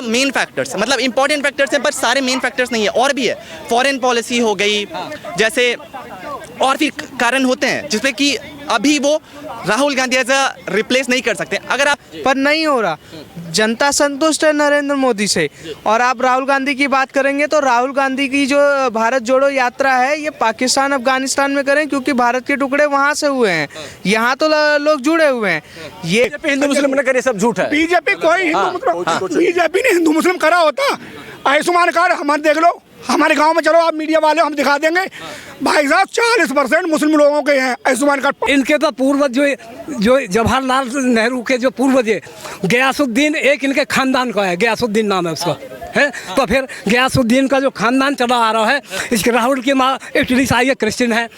Main factors, मतलब important factors हैं पर सारे मेन फैक्टर्स नहीं है, और भी है। फॉरेन पॉलिसी हो गई जैसे, और भी कारण होते हैं जिसपे कि अभी वो Rahul Gandhi as a replace नहीं कर सकते। अगर आप पर नहीं हो रहा, जनता संतुष्ट है नरेंद्र मोदी से। और आप राहुल गांधी की बात करेंगे तो राहुल गांधी की जो भारत जोड़ो यात्रा है ये पाकिस्तान अफगानिस्तान में करें, क्योंकि भारत के टुकड़े वहां से हुए हैं, यहाँ तो लोग जुड़े हुए हैं। ये हिंदू मुस्लिम ने करे, सब झूठ है। बीजेपी कोई हिंदू बीजेपी ने हिंदू मुस्लिम करा होता। आयुष्मान कार्ड हमारे देख लो, हमारे गांव में चलो आप मीडिया वाले, हम दिखा देंगे भाई साहब 40% मुस्लिम लोगों के हैं आयुष्मान कार्ड। इनके तो पूर्वज जो जवाहरलाल नेहरू के जो पूर्वज है, गयासुद्दीन एक इनके खानदान का है, गयासुद्दीन नाम है उसका है। तो फिर गयासुद्दीन का जो खानदान चला आ रहा है, इसके राहुल की माँ इटली से आई है, क्रिश्चियन है।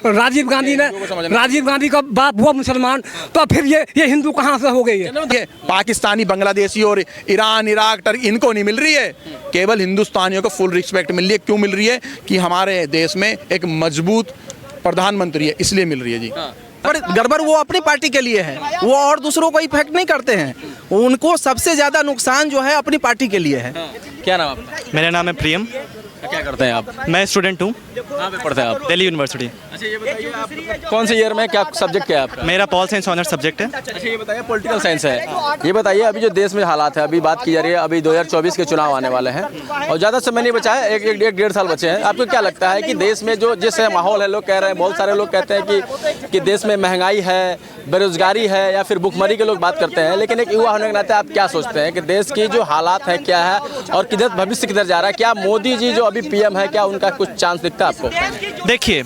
राजीव गांधी का बाप हुआ मुसलमान, तो फिर ये हिंदू कहाँ से हो गई है? पाकिस्तानी, बांग्लादेशी और ईरान, इराक, टर्की इनको नहीं मिल रही है, केवल हिंदुस्तानियों को फुल रिस्पेक्ट मिल रही है। क्यों मिल रही है? कि हमारे देश में एक मजबूत प्रधानमंत्री है, इसलिए मिल रही है जी। पर गड़बड़ वो अपनी पार्टी के लिए है, वो और दूसरों को इफेक्ट नहीं करते हैं। उनको सबसे ज्यादा नुकसान जो है अपनी पार्टी के लिए है। क्या नाम आपका? मेरा नाम है प्रियम। क्या करते हैं आप? मैं स्टूडेंट हूँ। कहाँ पे पढ़ते हैं आप? दिल्ली यूनिवर्सिटी। अच्छा, ये बताइए आप कौन से ईयर में, क्या सब्जेक्ट क्या है आपका? मेरा पॉल साइंस ऑनर सब्जेक्ट है। अच्छा, ये बताइए पॉलिटिकल साइंस है। ये बताइए अभी जो देश में हालात है, अभी बात की जा रही है, अभी 2024 के चुनाव आने वाले हैं और ज़्यादा समय नहीं बचा है, एक डेढ़ साल बचे हैं। आपको क्या लगता है कि देश में जो जिस माहौल है, लोग कह रहे हैं, बहुत सारे लोग कहते हैं कि देश में महंगाई है, बेरोजगारी है, या फिर भुखमरी के लोग बात करते हैं, लेकिन एक युवा होने के नाते आप क्या सोचते हैं कि देश की जो हालात है क्या है और किधर भविष्य किधर जा रहा है? क्या मोदी जी जो अभी पीएम है, क्या उनका कुछ चांस दिखता है आपको? देखिए,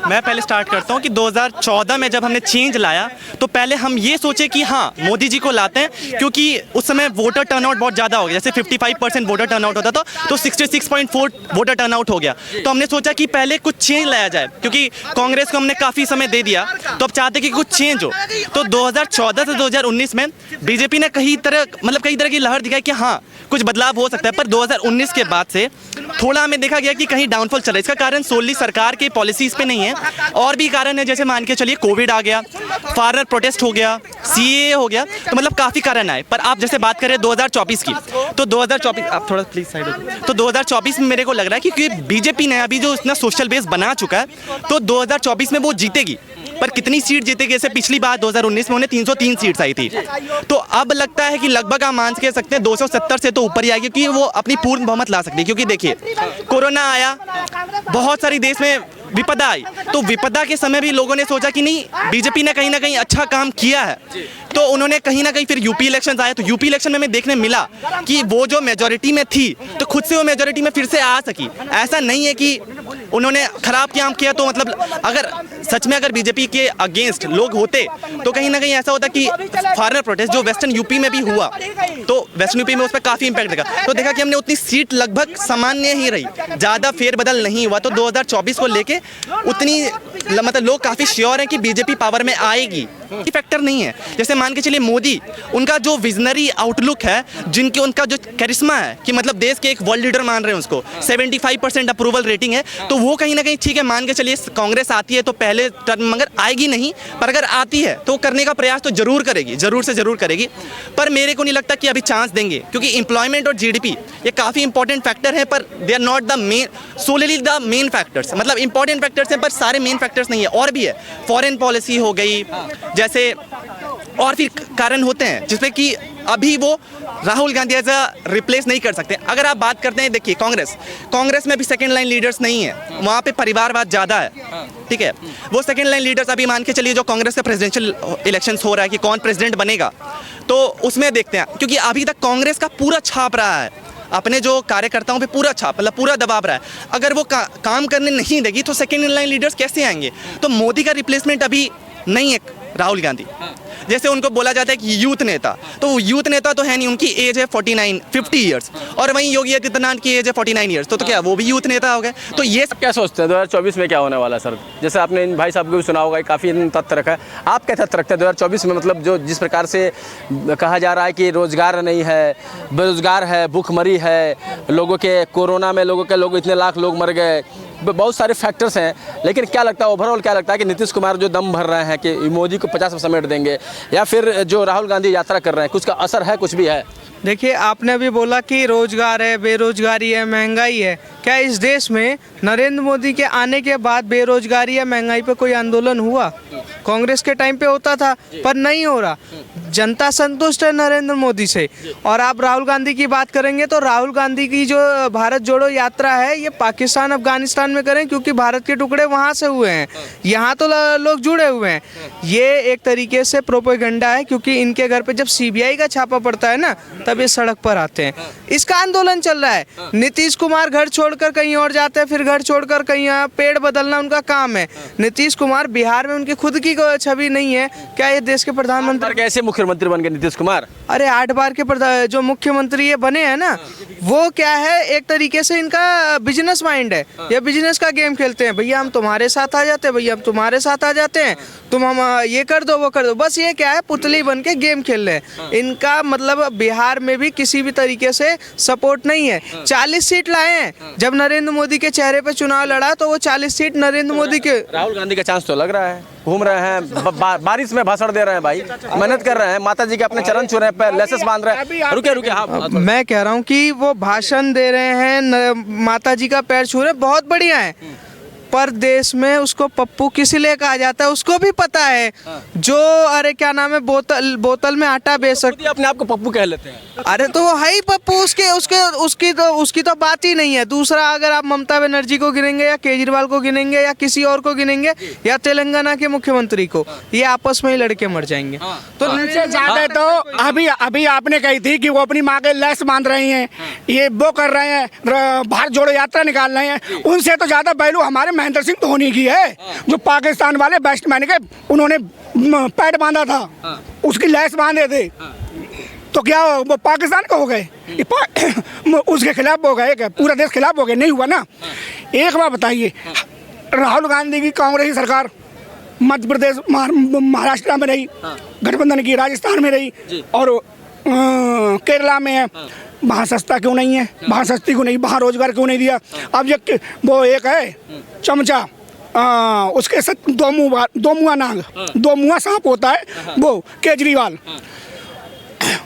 मैं पहले स्टार्ट करता हूँ कि 2014 में जब हमने चेंज लाया तो पहले हम ये सोचे कि हाँ मोदी जी को लाते हैं, क्योंकि उस समय वोटर टर्नआउट बहुत ज़्यादा हो गया। जैसे 55% वोटर टर्नआउट होता था तो 66.4 वोटर टर्नआउट हो गया। तो हमने सोचा कि पहले कुछ चेंज लाया जाए, क्योंकि कांग्रेस को हमने काफ़ी समय दे दिया, तो अब चाहते कि कुछ चेंज हो। तो 2014 से 2019 में बीजेपी ने कई तरह की लहर दिखाई कि हाँ कुछ बदलाव हो सकता है, पर 2019 के बाद से थोड़ा हमें देखा गया कि कहीं डाउनफॉल चल रहा है। इसका कारण सोली सरकार के पॉलिसीज़ पे नहीं है, और भी कारण है, जैसे मान के चलिए कोविड आ गया, फार्मर प्रोटेस्ट हो गया, सीएए हो गया, तो मतलब काफ़ी कारण आए। पर आप जैसे बात करें 2024 की, तो 2024 आप थोड़ा प्लीज़ साइड हो, तो 2024 में मेरे को लग रहा है कि क्योंकि बीजेपी ने अभी जो इतना सोशल बेस बना चुका है, तो 2024 में वो जीतेगी। पर कितनी सीट जीतेगी? जैसे पिछली बार 2019 में उन्हें 303 सीट्स आई थी, तो अब लगता है कि लगभग आप मान के सकते हैं 270 से तो ऊपर ही आएगी, क्योंकि वो अपनी पूर्ण बहुमत ला सकती है। क्योंकि देखिए, कोरोना आया, बहुत सारी देश में विपदा आई, तो विपदा के समय भी लोगों ने सोचा कि नहीं, बीजेपी ने कहीं ना कहीं अच्छा काम किया है, तो उन्होंने कहीं ना कहीं फिर यूपी इलेक्शंस आए, तो यूपी इलेक्शन में हमें देखने मिला कि वो जो मेजॉरिटी में थी तो खुद से वो मेजॉरिटी में फिर से आ सकी। ऐसा नहीं है कि उन्होंने खराब काम किया, तो मतलब अगर सच में अगर बीजेपी के अगेंस्ट लोग होते तो कहीं ना कहीं ऐसा होता कि फार्मर प्रोटेस्ट जो वेस्टर्न यूपी में भी हुआ, तो वेस्टर्न यूपी में उस पर काफ़ी इंपैक्ट देखा, तो देखा कि हमने उतनी सीट लगभग सामान्य ही रही, ज़्यादा फेरबदल नहीं हुआ। तो 2024 को लेके उतनी मतलब लोग काफ़ी श्योर हैं कि बीजेपी पावर में आएगी। फैक्टर नहीं है, जैसे मान के चलिए मोदी, उनका जो विजनरी आउटलुक है, जिनके उनका जो करिश्मा है कि मतलब देश के एक वर्ल्ड लीडर मान रहे हैं उसको, 75% अप्रूवल रेटिंग है, तो वो कहीं ना कहीं ठीक है। मान के चलिए कांग्रेस आती है तो पहले टर्म मगर आएगी नहीं, पर अगर आती है तो करने का प्रयास तो जरूर करेगी, जरूर से जरूर करेगी। पर मेरे को नहीं लगता कि अभी चांस देंगे, क्योंकि एम्प्लॉयमेंट और जीडीपी ये काफ़ी इंपॉर्टेंट फैक्टर है, पर they are not the main solely the main factors. मतलब इंपॉर्टेंट फैक्टर्स हैं पर सारे मेन फैक्टर्स नहीं है, और भी है। फॉरेन पॉलिसी हो गई जैसे, और भी कारण होते हैं जिसपे कि अभी वो Rahul Gandhi as a replace नहीं कर सकते। अगर आप बात करते हैं, देखिए कांग्रेस में भी सेकंड लाइन लीडर्स नहीं है, वहाँ पे परिवारवाद ज़्यादा है, ठीक है। वो सेकंड लाइन लीडर्स अभी मान के चलिए जो कांग्रेस का प्रेसिडेंशियल इलेक्शंस हो रहा है कि कौन प्रेसिडेंट बनेगा, तो उसमें देखते हैं, क्योंकि अभी तक कांग्रेस का पूरा छाप रहा है, अपने जो कार्यकर्ताओं पे पूरा छाप, मतलब पूरा दबाव रहा है। अगर वो काम करने नहीं देगी तो सेकंड लाइन लीडर्स कैसे आएंगे? तो मोदी का रिप्लेसमेंट अभी नहीं है राहुल गांधी। जैसे उनको बोला जाता है कि यूथ नेता, तो यूथ नेता तो है नहीं, उनकी एज है 50 ईयर्स, और वहीं योगी आदित्यनाथ की एज है 49 ईयर्स, तो क्या वो भी यूथ नेता हो गए? तो ये सब क्या सोचते हैं 2024 में क्या होने वाला है सर? जैसे आपने इन भाई साहब को भी सुना होगा, काफ़ी तथ्य रखा है, आप क्या तथ्य रखते हैं 2024 में? मतलब जो जिस प्रकार से कहा जा रहा है कि रोजगार नहीं है, बेरोजगार है, भूखमरी है, लोगों के कोरोना में लोग इतने लाख लोग मर गए, बहुत सारे फैक्टर्स हैं, लेकिन क्या लगता है ओवरऑल, क्या लगता है कि नीतीश कुमार जो दम भर रहे हैं कि मोदी को 50 में समेट देंगे, या फिर जो राहुल गांधी यात्रा कर रहे हैं कुछ का असर है, कुछ भी है? देखिए, आपने अभी बोला कि रोजगार है, बेरोजगारी है, महंगाई है। क्या इस देश में नरेंद्र मोदी के आने के बाद बेरोजगारी या महंगाई पे कोई आंदोलन हुआ? कांग्रेस के टाइम पे होता था, पर नहीं हो रहा। जनता संतुष्ट है नरेंद्र मोदी से। और आप राहुल गांधी की बात करेंगे तो राहुल गांधी की जो भारत जोड़ो यात्रा है, ये पाकिस्तान अफगानिस्तान में करें, क्योंकि भारत के टुकड़े वहाँ से हुए हैं, यहाँ तो लोग जुड़े हुए हैं। ये एक तरीके से प्रोपेगेंडा है, क्योंकि इनके घर पे जब सीबीआई का छापा पड़ता है ना, तब ये सड़क पर आते हैं। इसका आंदोलन चल रहा है। नीतीश कुमार घर छोड़कर कहीं और जाते हैं, फिर घर छोड़कर कहीं, पेड़ बदलना उनका काम है। नीतीश कुमार, बिहार में उनकी खुद की छवि नहीं है। क्या ये देश के प्रधानमंत्री कैसे मुख्यमंत्री बन गए नीतीश कुमार? अरे 8 बार के जो मुख्यमंत्री ये बने हैं ना, वो क्या है, एक तरीके से इनका बिजनेस माइंड है। ये बिजनेस का गेम खेलते हैं। भैया हम तुम्हारे साथ आ जाते हैं, भैया हम तुम्हारे साथ आ जाते हैं, तुम हम ये कर दो वो कर दो। बस ये क्या है, पुतली बन के गेम खेल रहे हैं। इनका मतलब बिहार में भी किसी भी तरीके से सपोर्ट नहीं है। 40 सीट लाए हैं। जब नरेंद्र मोदी के चेहरे पे चुनाव लड़ा तो वो 40 सीट नरेंद्र मोदी के। राहुल गांधी का चांस तो लग रहा है, घूम रहे हैं, बारिश में भाषण दे रहे हैं भाई, मेहनत कर रहे हैं, माता जी के अपने चरण छू रहे हैं, पैर लेसेस बांध रहे हैं। रुके हाँ, मैं कह रहा हूँ कि वो भाषण दे रहे हैं, माता जी का पैर छू रहे हैं, बहुत बढ़िया है। पर देश में उसको पप्पू किस लिए कहा जाता है उसको भी पता है। जो अरे क्या नाम है, बोतल में आटा बेच सकते, अपने आप को पप्पू कह लेते हैं। अरे तो वो है ही पप्पू। उसकी तो बात ही नहीं है। दूसरा, अगर आप ममता बनर्जी को गिनेंगे या केजरीवाल को गिनेंगे या किसी और को गिनेंगे या तेलंगाना के मुख्यमंत्री को, ये आपस में ही लड़के मर जाएंगे। तो उनसे ज्यादा तो अभी आपने कही थी कि वो अपनी माँ के लेस बांध रही हैं, ये वो कर रहे हैं, भारत जोड़ो यात्रा निकाल रहे हैं। उनसे तो ज्यादा पहलू हमारे महेंद्र सिंह धोनी की है, जो पाकिस्तान वाले बैट्समैन के उन्होंने पैड बांधा था, उसकी लेस बांधे थे। तो क्या वो पाकिस्तान का हो गए, उसके खिलाफ हो गए, पूरा देश खिलाफ हो गए? नहीं हुआ ना। एक बात बताइए, राहुल गांधी की कांग्रेस की सरकार मध्य प्रदेश महाराष्ट्र में रही, गठबंधन की राजस्थान में रही, और केरला में है। वहाँ सस्ता क्यों नहीं है, वहाँ सस्ती क्यों नहीं, वहाँ रोजगार क्यों नहीं दिया? अब ये वो एक है चमचा, उसके साथ दो मुँहा नाग, दो मुँहा सांप होता है, वो केजरीवाल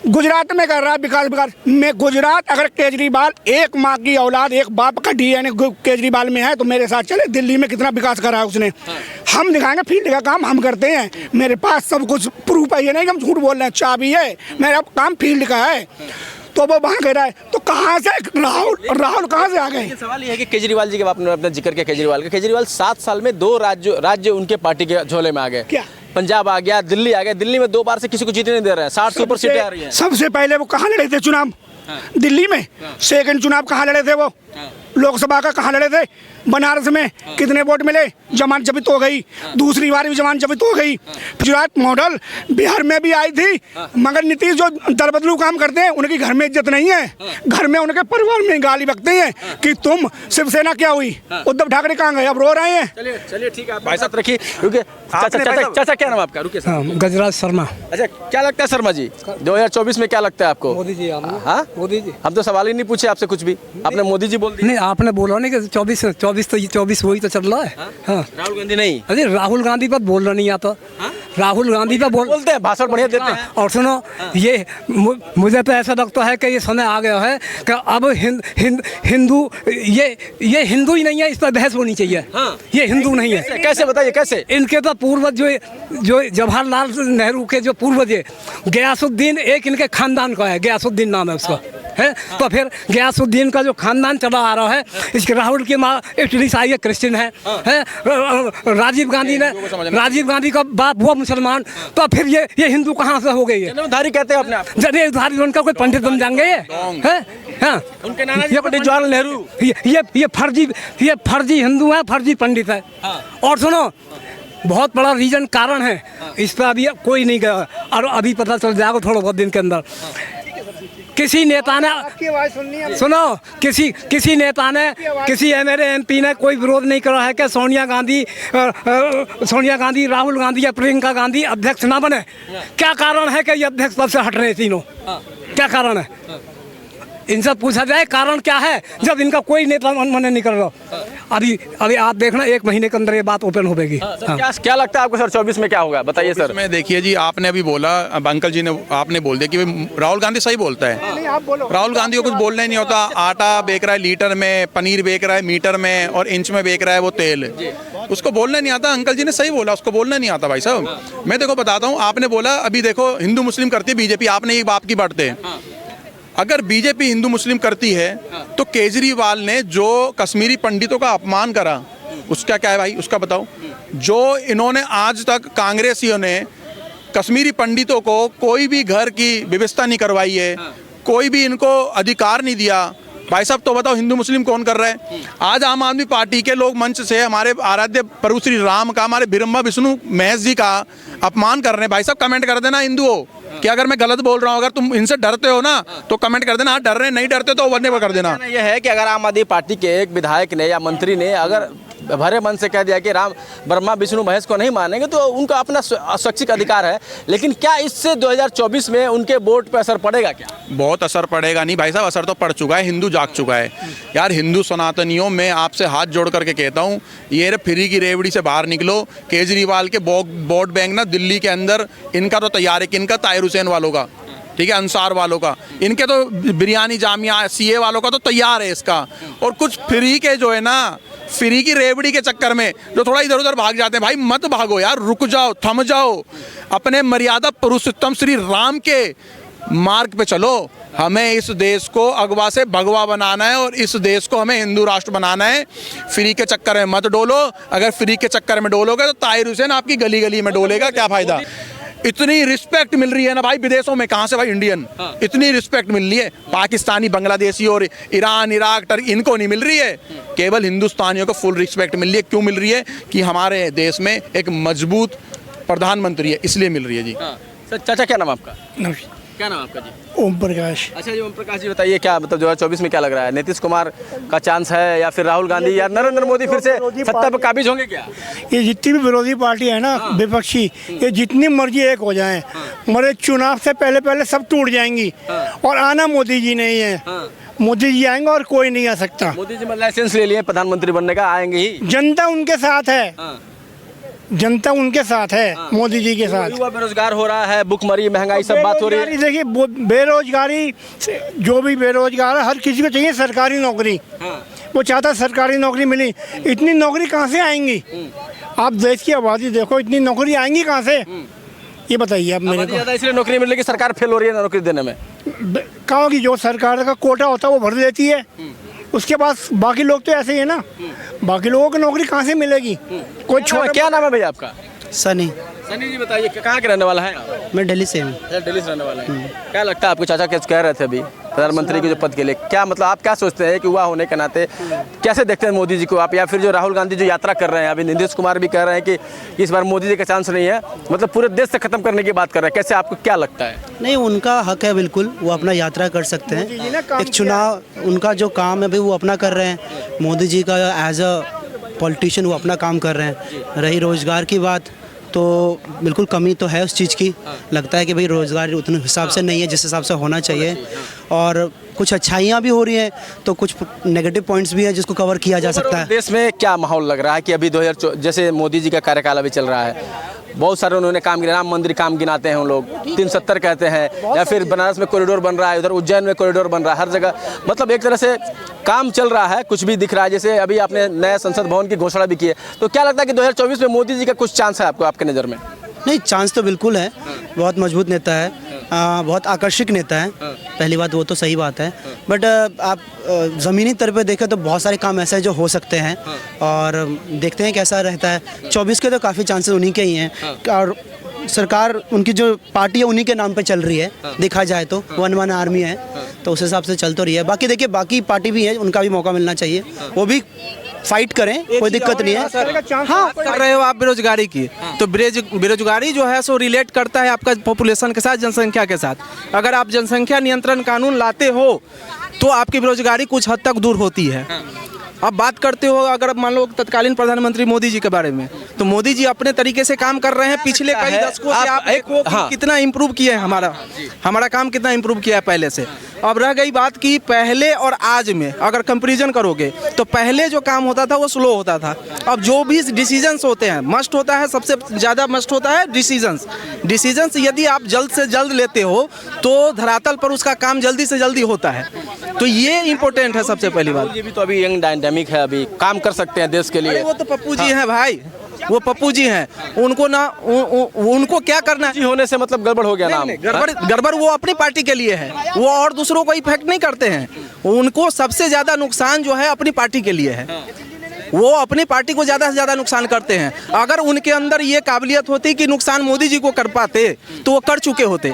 गुजरात में कर रहा है विकास में। गुजरात, अगर केजरीवाल एक माँ की औलाद, एक बाप का डीएनए केजरीवाल में है, तो मेरे साथ चले, दिल्ली में कितना विकास करा है उसने। हम दिखाएंगे, फील्ड का काम हम करते हैं, मेरे पास सब कुछ प्रूफ है, ये नहीं कि हम झूठ बोल रहे हैं, चाबी है, मेरा काम फील्ड का है। तो वो वहाँ कह रहा है, तो कहाँ से राहुल कहाँ से आ गए? सवाल ये है कि केजरीवाल जी के आपने अपना जिक्र किया, केजरीवाल 7 साल में 2 राज्य उनके पार्टी के झोले में आ गए। क्या? पंजाब आ गया, दिल्ली आ गया। दिल्ली में 2 बार से किसी को जीतने नहीं दे रहे हैं, 60 से ऊपर सीटें आ रही हैं। सबसे पहले वो कहाँ लड़े थे चुनाव? दिल्ली में। सेकंड चुनाव कहाँ लड़े थे वो? लोकसभा का कहाँ लड़े थे? बनारस में। कितने वोट मिले? जमानत जब्त हो गई, दूसरी बार भी जमानत जब्त हो गई। गुजरात मॉडल बिहार में भी आई थी, मगर नीतीश जो दरबदलू काम करते हैं, उनकी घर में इज्जत नहीं है, घर में उनके परिवार में गाली बकते हैं कि तुम शिवसेना क्या हुई, उद्धव ठाकरे कहाँ गए, अब रो रहे हैं। चलिए ठीक है, भाई साहब रखिए, रुकिए। चाचा क्या नाम आपका? रुकिए। गजराज शर्मा। अच्छा, क्या लगता है शर्मा जी, 2024 में क्या लगता है आपको? मोदी जी। हाँ, मोदी जी। हम तो सवाल ही नहीं पूछे आपसे कुछ भी, आपने मोदी जी बोल दिया। नहीं, आपने बोला नहीं कि 24 वही तो चल रहा है। हाँ। राहुल गांधी नहीं? अरे राहुल गांधी पर बोलना नहीं आता। राहुल गांधी पर बोलते हैं, भाषण बढ़िया देते हैं। और सुनो, ये मुझे तो ऐसा लगता है कि ये समय आ गया है कि अब हिंदू ये हिंदू ही नहीं है, इस पर बहस होनी चाहिए। ये हिंदू नहीं है। कैसे बताइए, कैसे? इनके तो पूर्वज जो जवाहरलाल नेहरू के जो पूर्वज है, गयासुद्दीन, एक इनके खानदान का है, गयासुद्दीन नाम है उसका, है। तो फिर गयासुद्दीन का जो खानदान चला आ रहा है, इसके राहुल की माँ इटली से आई है, क्रिश्चियन है। राजीव गांधी का बाप हुआ मुसलमान, तो फिर ये हिंदू कहाँ से हो गई है? जनेऊधारी कहते हैं अपने आप। जनेऊधारी उनका कोई पंडित बन जाएंगे ये? उनके नाना जी पंडित जवाहरलाल नेहरू। ये फर्जी हिंदू है, फर्जी पंडित है। और सुनो, बहुत बड़ा रीजन कारण है, इस पर अभी कोई नहीं गया, और अभी पता चल जाएगा थोड़ा बहुत दिन के अंदर। किसी नेता ने, सुनो, किसी नेता ने, किसी एमएलए एमपी ने कोई विरोध नहीं करा है कि सोनिया गांधी, राहुल गांधी या प्रियंका गांधी अध्यक्ष ना बने। क्या कारण है कि ये अध्यक्ष पद से हट रहे हैं तीनों? क्या कारण है? इनसे पूछा जाए कारण क्या है, जब इनका कोई नेता मन नहीं कर रहा। अभी अभी आप देखना 1 महीने के अंदर ये बात ओपन होगी। सर, क्या लगता है आपको सर 24 में क्या होगा, बताइए सर। इसमें देखिए जी, आपने अभी बोला, अब अंकल जी ने आपने बोल दिया कि राहुल गांधी सही बोलता है। राहुल गांधी को कुछ बोलना ही नहीं होता। आटा बेच रहा है लीटर में, पनीर बेच रहा है मीटर में और इंच में बेच रहा है वो तेल, उसको बोलना नहीं आता। अंकल जी ने सही बोला, उसको बोलना नहीं आता भाई साहब। मैं देखो बताता हूँ, आपने बोला अभी देखो हिंदू मुस्लिम करती है बीजेपी, आपने एक बाप की बांटते हैं। अगर बीजेपी हिंदू मुस्लिम करती है तो केजरीवाल ने जो कश्मीरी पंडितों का अपमान करा उसका क्या है भाई, उसका बताओ। जो इन्होंने आज तक कांग्रेसियों ने कश्मीरी पंडितों को कोई भी घर की व्यवस्था नहीं करवाई है, कोई भी इनको अधिकार नहीं दिया भाई साहब, तो बताओ हिंदू मुस्लिम कौन कर रहा है। आज आम आदमी पार्टी के लोग मंच से हमारे आराध्य प्रभु श्री राम का, हमारे ब्रह्मा विष्णु महेश जी का अपमान कर रहे हैं। भाई साहब कमेंट कर देना हिंदुओं कि अगर मैं गलत बोल रहा हूँ, अगर तुम इनसे डरते हो ना तो कमेंट कर देना, हाँ डर रहे, नहीं डरते तो वरने कर देना। यह है कि अगर आम आदमी पार्टी के एक विधायक ने या मंत्री ने अगर भरे मन से कह दिया कि राम ब्रह्मा विष्णु महेश को नहीं मानेंगे तो उनका अपना स्वैच्छिक अधिकार है, लेकिन क्या इससे 2024 में उनके वोट पर असर पड़ेगा? क्या बहुत असर पड़ेगा नहीं भाई साहब, असर तो पड़ चुका है। हिंदू जाग चुका है यार। हिंदू सनातनियों में आपसे हाथ जोड़ करके कहता हूँ, ये फ्री की रेवड़ी से बाहर निकलो। केजरीवाल के वोट बैंक ना दिल्ली के अंदर इनका तो तैयार है, किनका, ताहिर हुसैन वालों का, ठीक है, अंसार वालों का, इनके तो बिरयानी जामिया सीए वालों का तो तैयार है इसका। और कुछ फ्री के जो है ना, फ्री की रेवड़ी के चक्कर में जो थोड़ा इधर उधर भाग जाते हैं, भाई मत भागो यार, रुक जाओ, थम जाओ, अपने मर्यादा पुरुषोत्तम श्री राम के मार्ग पे चलो। हमें इस देश को अगवा से भगवा बनाना है और इस देश को हमें हिंदू राष्ट्र बनाना है। फ्री के चक्कर में मत डोलो। अगर फ्री के चक्कर में डोलोगे तो ताहिर हुसैन आपकी गली गली में डोलेगा, क्या फायदा। इतनी रिस्पेक्ट मिल रही है ना भाई विदेशों में, कहाँ से भाई इंडियन, इतनी रिस्पेक्ट मिल रही है। पाकिस्तानी, बांग्लादेशी और ईरान, इराक, टर्की, इनको नहीं मिल रही है, केवल हिंदुस्तानियों को फुल रिस्पेक्ट मिल रही है। क्यों मिल रही है? कि हमारे देश में एक मजबूत प्रधानमंत्री है, इसलिए मिल रही है जी। सर चाचा क्या नाम आपका? क्या नाम आपका जी? ओम प्रकाश। अच्छा जी, ओम प्रकाश जी बताइए, क्या मतलब 2024 में क्या लग रहा है, नीतीश कुमार का चांस है या फिर राहुल गांधी या नरेंद्र मोदी फिर से सत्ता पर काबिज होंगे क्या? ये जितनी भी विरोधी पार्टी है ना, विपक्षी, ये जितनी मर्जी एक हो जाएं, मरे चुनाव से पहले पहले सब टूट जाएंगी। और आना मोदी जी नहीं है, मोदी जी आएंगे और कोई नहीं आ सकता। मोदी जी लाइसेंस ले लिए प्रधानमंत्री बनने का, आएंगे ही। जनता उनके साथ है, जनता उनके साथ है, मोदी जी के साथ। युवा बेरोजगार हो रहा है, भुखमरी, महंगाई, सब बात हो रही है। देखिए बेरोजगारी, जो भी बेरोजगार है हर किसी को चाहिए सरकारी नौकरी। वो चाहता है सरकारी नौकरी मिली। इतनी नौकरी कहाँ से आएंगी? आप देश की आबादी देखो, इतनी नौकरी आएंगी कहाँ से, ये बताइए आप मेरे को। इसलिए नौकरी मिलने की सरकार फेल हो रही है नौकरी देने में। कहाँ की जो सरकार का कोटा होता है वो भर देती है, उसके बाद बाकी लोग तो ऐसे ही है ना, बाकी लोगों को नौकरी कहाँ से मिलेगी? कोई छोटा। क्या नाम है भैया आपका? सनी। सनी जी बताइए, कहाँ के रहने वाला है आप? मैं दिल्ली से हूँ। दिल्ली से रहने वाला है। क्या लगता है आपको, चाचा कह रहे थे अभी प्रधानमंत्री के जो पद के लिए, क्या मतलब आप क्या सोचते हैं कि युवा होने के नाते कैसे देखते हैं मोदी जी को आप, या फिर जो राहुल गांधी जो यात्रा कर रहे हैं, अभी नीतीश कुमार भी कह रहे हैं कि इस बार मोदी जी का चांस नहीं है, मतलब पूरे देश से खत्म करने की बात कर रहे हैं, कैसे आपको क्या लगता है? नहीं, उनका हक है, बिल्कुल वो अपना यात्रा कर सकते हैं। एक चुनाव, उनका जो काम है भाई वो अपना कर रहे हैं। मोदी जी का एज अ पॉलिटिशियन वो अपना काम कर रहे हैं। रही रोजगार की बात, तो बिल्कुल कमी तो है उस चीज़ की। लगता है कि भाई रोज़गार उतने हिसाब से नहीं है जिस हिसाब से होना चाहिए, और कुछ अच्छाइयाँ भी हो रही हैं तो कुछ नेगेटिव पॉइंट्स भी है जिसको कवर किया जा सकता है। देश में क्या माहौल लग रहा है कि अभी 2024 जैसे मोदी जी का कार्यकाल अभी चल रहा है, बहुत सारे उन्होंने काम गिना, राम मंदिर काम गिनाते हैं उन लोग, 370 कहते हैं, या फिर बनारस में कॉरिडोर बन रहा है, उधर उज्जैन में कॉरिडोर बन रहा है, हर जगह मतलब एक तरह से काम चल रहा है, कुछ भी दिख रहा है। जैसे अभी आपने नया संसद भवन की घोषणा भी की है, तो क्या लगता है कि 2024 में मोदी जी का कुछ चांस है आपको, आपके नज़र में? नहीं, चांस तो बिल्कुल है। बहुत मजबूत नेता है, बहुत आकर्षक नेता है, पहली बात वो तो सही बात है। बट आप ज़मीनी स्तर पे देखें तो बहुत सारे काम ऐसे हैं जो हो सकते हैं, और देखते हैं कैसा रहता है। 24 के तो काफ़ी चांसेस उन्हीं के ही हैं, और सरकार उनकी जो पार्टी है उन्हीं के नाम पे चल रही है। देखा जाए तो 1-1 आर्मी है, तो उस हिसाब से चल तो रही है। बाकी देखिए, बाकी पार्टी भी है, उनका भी मौका मिलना चाहिए, वो भी फाइट करें, कोई दिक्कत नहीं है। हाँ, कर रहे हो आप बेरोजगारी की, तो बेरोजगारी जो है सो रिलेट करता है आपका पॉपुलेशन के साथ, जनसंख्या के साथ। अगर आप जनसंख्या नियंत्रण कानून लाते हो तो आपकी बेरोजगारी कुछ हद तक दूर होती है। अब बात करते हो अगर मान लो तत्कालीन प्रधानमंत्री मोदी जी के बारे में, तो मोदी जी अपने तरीके से काम कर रहे हैं। पिछले कई दशकों से आप देखो कि कितना इम्प्रूव किया है हमारा काम कितना इम्प्रूव किया है पहले से। अब रह गई बात कि पहले और आज में अगर कंपैरिजन करोगे तो पहले जो काम होता था वो स्लो होता था। अब जो भी डिसीजंस होते हैं मस्ट होता है, सबसे ज़्यादा मस्ट होता है डिसीजंस यदि आप जल्द से जल्द लेते हो तो धरातल पर उसका काम जल्दी से जल्दी होता है। तो ये इम्पोर्टेंट है सबसे पहली बात। ये भी तो अभी यंग डायनामिक है, अभी काम कर सकते हैं देश के लिए। वो तो पप्पू जी हैं भाई, वो पप्पू जी हैं, उनको ना उनको क्या करना जी होने से मतलब गड़बड़ हो गया नाम। गड़बड़ वो अपनी पार्टी के लिए है, वो और दूसरों को इफेक्ट नहीं करते हैं। उनको सबसे ज्यादा नुकसान जो है अपनी पार्टी के लिए है, वो अपनी पार्टी को ज्यादा से ज्यादा नुकसान करते हैं। अगर उनके अंदर ये काबिलियत होती कि नुकसान मोदी जी को कर पाते तो वो कर चुके होते।